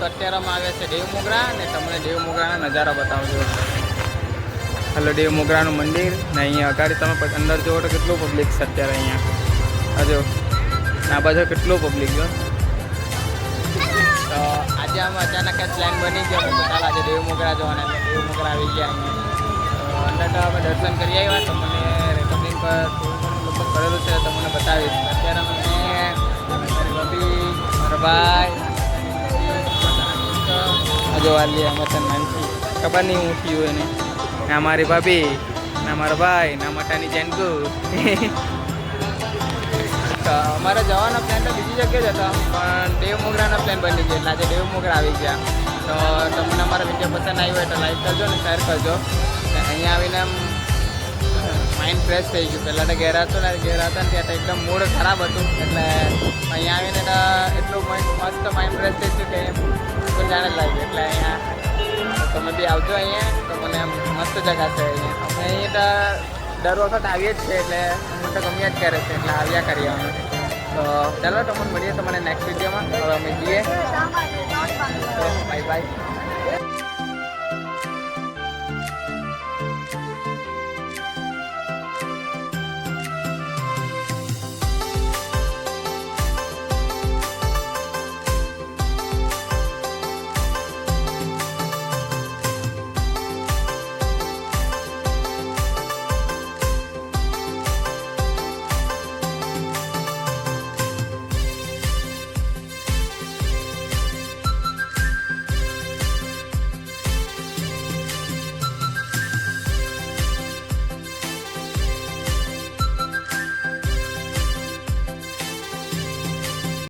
તો અત્યારે અમે આવ્યા છે દેવ મોગરા ને તમને દેવ મોગરાના નજારા બતાવજો. હલો દેવ મોગરાનું મંદિર ને અહીંયા અગાડી તમે અંદર જુઓ તો કેટલું પબ્લિક છે અત્યારે અહીંયા. હજો આ બાજુ કેટલું પબ્લિક જો. તો આજે અમે અચાનક જ પ્લાન બની ગયો તો ચાલ આજે દેવ મોગરા જવાના એટલે દેવ મોગરા આવી ગયા અહીંયા. તો અંદર તો અમે દર્શન કરી આવ્યા તો મને રેકોર્ડિંગ પર થોડું ઘણું લગભગ કરેલું છે તો મને બતાવીશ. અત્યારે અમે મારી ભાભી મારા ભાઈ હજો વાલી અમે તને નાનથી ખબર નહીં હું થયું એને ના મારી ભાભી ના મારા ભાઈ ના મટાની જેનકુ. તો અમારે જવાનો પ્લાન તો બીજી જગ્યાએ જ હતો પણ દેવ મોગરાનો પ્લાન બની ગયો એટલે આજે દેવ મોગરા આવી ગયા. તો તમને અમારા વિડીયો પસંદ આવ્યો હોય તો લાઈક કરજો ને શેર કરજો. અહીંયા આવીને આમ માઇન્ડ ફ્રેશ થઈ ગયું. પહેલાં તો ઘેર હતો ને ત્યાં તો એકદમ મૂડ ખરાબ હતું એટલે અહીંયા આવીને તો એટલું મસ્ત માઇન્ડ ફ્રેશ થઈ ગયું કે જાણે જ લાગ્યું. એટલે અહીંયા તમે બી આવજો અહીંયા તો મને આમ મસ્ત જગ્યા છે અહીંયા. અમે અહીંયા તો દર વખત આવીએ જ છે એટલે હું તો ગમ્યા જ કરે છે એટલે આવ્યા કરીએ અમે. તો ચાલો તમને મળીએ તમને નેક્સ્ટ વિડીયોમાં. હવે અમે જઈએ બાય બાય.